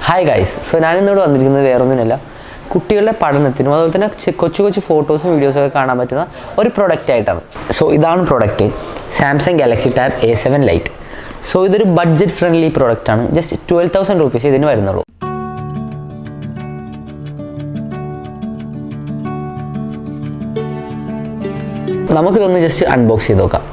Hi guys, so ഞാനിന്നോട് വന്നിരിക്കുന്നത് വേറൊന്നുമില്ല കുട്ടികളുടെ പഠനത്തിനും അതുപോലെ തന്നെ കൊച്ചു ഫോട്ടോസും വീഡിയോസും ഒക്കെ കാണാൻ പറ്റുന്ന ഒരു പ്രൊഡക്റ്റ് ആയിട്ടാണ്. സോ ഇതാണ് product Samsung Galaxy tab A7 light. So ഇതൊരു ബഡ്ജറ്റ് ഫ്രണ്ട്ലി പ്രൊഡക്റ്റ് ആണ്. ജസ്റ്റ് 12,000 rupees ഇതിന് വരുന്നുള്ളൂ. നമുക്കിതൊന്ന് ജസ്റ്റ് അൺബോക്സ് ചെയ്ത് നോക്കാം.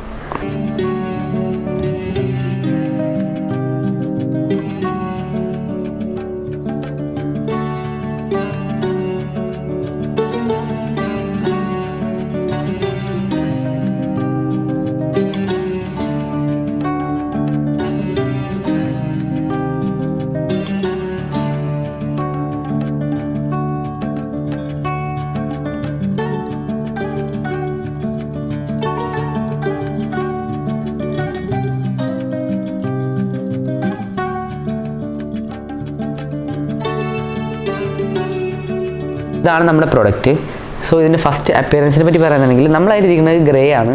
ഇതാണ് നമ്മുടെ പ്രൊഡക്റ്റ്. സോ ഇതിൻ്റെ ഫസ്റ്റ് അപ്പിയറൻസിനെ പറ്റി പറയുകയാണെങ്കിൽ നമ്മളായിരിക്കുന്നത് ഗ്രേ ആണ്,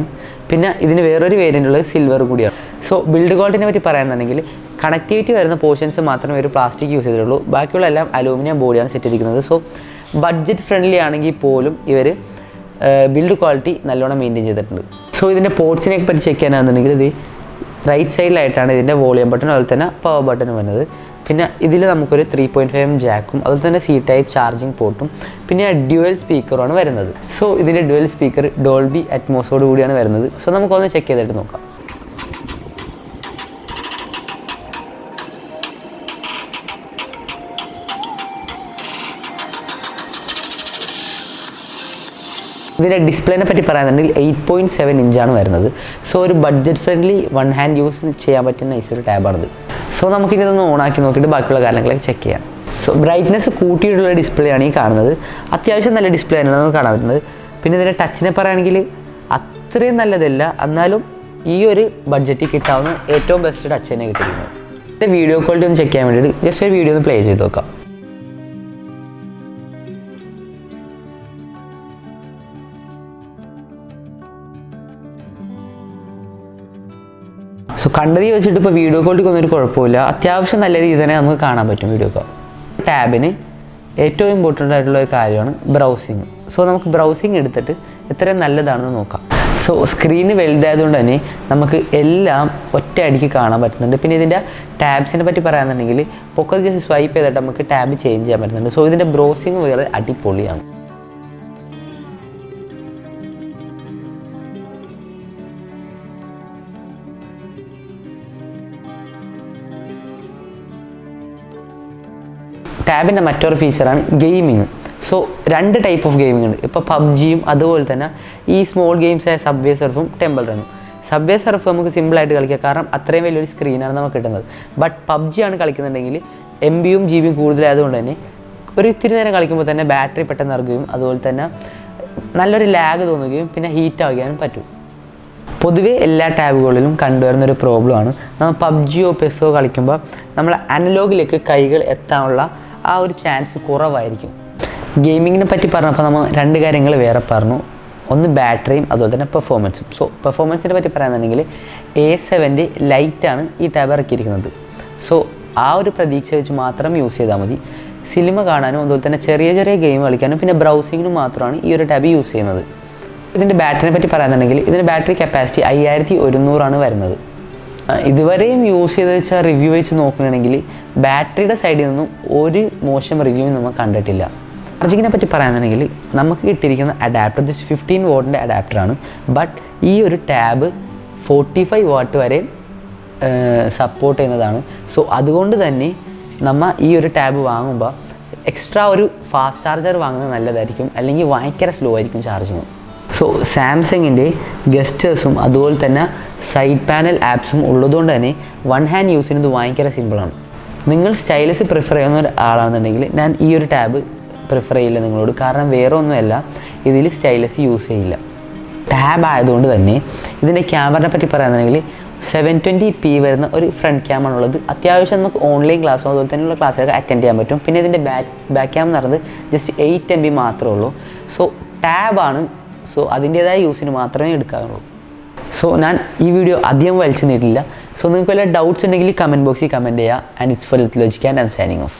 പിന്നെ ഇതിന് വേറൊരു വേരിയൻ്റ് ഉള്ളത് സിൽവർ കൂടിയാണ്. സോ ബിൽഡ് ക്വാളിറ്റിനെ പറ്റി പറയുകയാണെന്നുണ്ടെങ്കിൽ കണക്ടിവിറ്റി വരുന്ന പോർഷൻസ് മാത്രമേ ഒരു പ്ലാസ്റ്റിക് യൂസ് ചെയ്തിട്ടുള്ളൂ, ബാക്കിയുള്ള എല്ലാം അലൂമിനിയം ബോഡിയാണ് സെറ്റ് ചെയ്തിരിക്കുന്നത്. സോ ബഡ്ജറ്റ് ഫ്രണ്ട്ലി ആണെങ്കിൽ പോലും ഇവർ ബിൽഡ് ക്വാളിറ്റി നല്ലോണം മെയിൻറ്റെയിൻ ചെയ്തിട്ടുണ്ട്. സോ ഇതിൻ്റെ പോർട്സിനെ പറ്റി ചെക്ക് ചെയ്യാനാണെന്നുണ്ടെങ്കിൽ ഇത് റൈറ്റ് സൈഡിലായിട്ടാണ് ഇതിൻ്റെ വോളിയം ബട്ടൺ അതുപോലെ തന്നെ പവർ ബട്ടൺ വരുന്നത്. പിന്നെ ഇതിൽ നമുക്കൊരു 3.5mm ജാക്കും അതുപോലെ തന്നെ C ടൈപ്പ് ചാർജിങ് പോർട്ടും പിന്നെ ഡ്യുവൽ സ്പീക്കറുമാണ് വരുന്നത്. സോ ഇതിൻ്റെ ഡ്യുവൽ സ്പീക്കർ ഡോൾബി അറ്റ്മോസോട് കൂടിയാണ് വരുന്നത്. സോ നമുക്കൊന്ന് ചെക്ക് ചെയ്തിട്ട് നോക്കാം. ഇതിൻ്റെ ഡിസ്പ്ലേനെ പറ്റി പറയുകയാണെങ്കിൽ 8.7 ഇഞ്ചാണ് വരുന്നത്. സോ ഒരു budget friendly one hand use ചെയ്യാൻ പറ്റുന്ന നൈസൊരു ടാബാണിത്. സോ നമുക്കിനി ഇതൊന്ന് ഓണാക്കി നോക്കിയിട്ട് ബാക്കിയുള്ള കാര്യങ്ങളൊക്കെ ചെക്ക് ചെയ്യാം. സോ ബ്രൈറ്റ്നെസ് കൂട്ടിയിട്ടുള്ള ഡിസ്പ്ലേ ആണ് ഈ കാണുന്നത്. അത്യാവശ്യം നല്ല ഡിസ്പ്ലേ ആണ് നമുക്ക് കാണാൻ പറ്റുന്നത്. പിന്നെ ഇതിൻ്റെ ടച്ചിനെ പറയുകയാണെങ്കിൽ അത്രയും നല്ലതല്ല, എന്നാലും ഈ ഒരു ബഡ്ജറ്റിൽ കിട്ടാവുന്ന ഏറ്റവും ബെസ്റ്റ് ടച്ച് തന്നെ കിട്ടിയിരിക്കുന്നത്. ഇതിൻ്റെ വീഡിയോ ക്വാളിറ്റി ഒന്ന് ചെക്ക് ചെയ്യാൻ വേണ്ടിയിട്ട് ജസ്റ്റ് ഒരു വീഡിയോ ഒന്ന് പ്ലേ ചെയ്ത് നോക്കാം. സോ കണ്ടത് വെച്ചിട്ട് ഇപ്പോൾ വീഡിയോ ക്വാളിറ്റിക്ക് ഒന്നും ഒരു കുഴപ്പമില്ല, അത്യാവശ്യം നല്ല രീതിയിൽ തന്നെ നമുക്ക് കാണാൻ പറ്റും വീഡിയോ കോൾ. ടാബിന് ഏറ്റവും ഇമ്പോർട്ടൻ്റ് ആയിട്ടുള്ള ഒരു കാര്യമാണ് ബ്രൗസിങ്. സോ നമുക്ക് ബ്രൗസിങ് എടുത്തിട്ട് എത്രയും നല്ലതാണെന്ന് നോക്കാം. സോ സ്ക്രീന് വലുതായതുകൊണ്ട് തന്നെ നമുക്ക് എല്ലാം ഒറ്റ അടിക്ക് കാണാൻ പറ്റുന്നുണ്ട്. പിന്നെ ഇതിൻ്റെ ടാബ്സിനെ പറ്റി പറയുകയാണെന്നുണ്ടെങ്കിൽ പൊക്കത്ത് ജസ്റ്റ് സ്വൈപ്പ് ചെയ്തിട്ട് നമുക്ക് ടാബ് ചേഞ്ച് ചെയ്യാൻ പറ്റുന്നുണ്ട്. സോ ഇതിൻ്റെ ബ്രൗസിങ് വേറെ അടിപൊളിയാണ്. ടാബിൻ്റെ മറ്റൊരു ഫീച്ചറാണ് ഗെയിമിങ്. സോ രണ്ട് ടൈപ്പ് ഓഫ് ഗെയിമിംഗ് ഉണ്ട്. ഇപ്പോൾ പബ്ജിയും അതുപോലെ തന്നെ ഈ സ്മോൾ ഗെയിംസായ സബ്വേ സർഫും ടെമ്പിൾ റണ്ണും. സബ്വേ സർഫ് നമുക്ക് സിമ്പിളായിട്ട് കളിക്കാം, കാരണം അത്രയും വലിയൊരു സ്ക്രീനാണ് നമുക്ക് കിട്ടുന്നത്. ബട്ട് പബ്ജിയാണ് കളിക്കുന്നുണ്ടെങ്കിൽ MBയും GB കൂടുതലായതുകൊണ്ട് തന്നെ ഒരു ഇത്തിരി നേരം കളിക്കുമ്പോൾ തന്നെ ബാറ്ററി പെട്ടെന്ന് ഇറങ്ങുകയും അതുപോലെ തന്നെ നല്ലൊരു ലാഗ് തോന്നുകയും പിന്നെ ഹീറ്റ് ആവുകയും പറ്റും. പൊതുവേ എല്ലാ ടാബുകളിലും കണ്ടുവരുന്നൊരു പ്രോബ്ലമാണ് നമ്മൾ പബ്ജിയോ പെസ്സോ കളിക്കുമ്പോൾ നമ്മൾ അനലോഗിലേക്ക് കൈകൾ എത്താനുള്ള ആ ഒരു ചാൻസ് കുറവായിരിക്കും. ഗെയിമിങ്ങിനെ പറ്റി പറഞ്ഞപ്പോൾ നമ്മൾ രണ്ട് കാര്യങ്ങൾ വേറെ പറഞ്ഞു, ഒന്ന് ബാറ്ററിയും അതുപോലെ തന്നെ പെർഫോമൻസും. സോ പെർഫോമൻസിനെ പറ്റി പറയുകയാണെന്നുണ്ടെങ്കിൽ A7 ലൈറ്റാണ് ഈ ടാബ് ഇറക്കിയിരിക്കുന്നത്. സോ ആ ഒരു പ്രതീക്ഷ വെച്ച് മാത്രം യൂസ് ചെയ്താൽ മതി. സിനിമ കാണാനും അതുപോലെ തന്നെ ചെറിയ ഗെയിം കളിക്കാനും പിന്നെ ബ്രൗസിങ്ങിനും മാത്രമാണ് ഈ ഒരു ടാബ് യൂസ് ചെയ്യുന്നത്. ഇതിൻ്റെ ബാറ്ററിനെ പറ്റി പറയുകയാണെന്നുണ്ടെങ്കിൽ ഇതിൻ്റെ ബാറ്ററി കപ്പാസിറ്റി 5100 വരുന്നത്. ഇതുവരെയും യൂസ് ചെയ്ത് വെച്ചാൽ റിവ്യൂ വെച്ച് നോക്കുകയാണെങ്കിൽ ബാറ്ററിയുടെ സൈഡിൽ നിന്നും ഒരു മോശം റിവ്യൂവും നമ്മൾ കണ്ടിട്ടില്ല. ചാർജിങ്ങിനെ പറ്റി പറയുകയാണെന്നുണ്ടെങ്കിൽ നമുക്ക് കിട്ടിയിരിക്കുന്ന അഡാപ്റ്റർ ജസ്റ്റ് 15 വാട്ടിൻ്റെ അഡാപ്റ്ററാണ്. ബട്ട് ഈ ഒരു ടാബ് 45 വാട്ട് വരെ സപ്പോർട്ട് ചെയ്യുന്നതാണ്. സോ അതുകൊണ്ട് തന്നെ നമ്മൾ ഈ ഒരു ടാബ് വാങ്ങുമ്പോൾ എക്സ്ട്രാ ഒരു ഫാസ്റ്റ് ചാർജർ വാങ്ങുന്നത് നല്ലതായിരിക്കും, അല്ലെങ്കിൽ ഭയങ്കര സ്ലോ ആയിരിക്കും ചാർജിങ്. സോ സാംസങ്ങിൻ്റെ ഗസ്റ്റേഴ്സും അതുപോലെ തന്നെ സൈഡ് പാനൽ ആപ്സും ഉള്ളതുകൊണ്ട് തന്നെ വൺ ഹാൻഡ് യൂസിന് ഇത് ഭയങ്കര സിമ്പിളാണ്. നിങ്ങൾ സ്റ്റൈലസ് പ്രിഫർ ചെയ്യുന്ന ഒരാളാണെന്നുണ്ടെങ്കിൽ ഞാൻ ഈ ഒരു ടാബ് പ്രിഫർ ചെയ്യില്ല നിങ്ങളോട്, കാരണം വേറെ ഒന്നുമല്ല, ഇതിൽ സ്റ്റൈലസ് യൂസ് ചെയ്യില്ല. ടാബ് ആയതുകൊണ്ട് തന്നെ ഇതിൻ്റെ ക്യാമറയെ പറ്റി പറയുകയാണെന്നുണ്ടെങ്കിൽ 720p വരുന്ന ഒരു ഫ്രണ്ട് ക്യാമാണുള്ളത്. അത്യാവശ്യം നമുക്ക് ഓൺലൈൻ ക്ലാസ്സോ അതുപോലെ തന്നെയുള്ള ക്ലാസ്സൊക്കെ അറ്റൻഡ് ചെയ്യാൻ പറ്റും. പിന്നെ ഇതിൻ്റെ ബാക്ക് ക്യാം എന്ന് പറയുന്നത് ജസ്റ്റ് 8MB മാത്രമേ ഉള്ളൂ. സോ ടാബാണ്, സോ അതിൻ്റേതായ യൂസിന് മാത്രമേ എടുക്കാറുള്ളൂ. സോ ഞാൻ ഈ വീഡിയോ അധികം വലിച്ചു നീട്ടില്ല. സോ നിങ്ങൾക്ക് വല്ല ഡൗട്ട്സ് ഉണ്ടെങ്കിൽ കമൻറ്റ് ബോക്സിൽ കമൻറ്റ് ചെയ്യുക. And it's for logic and I am signing of.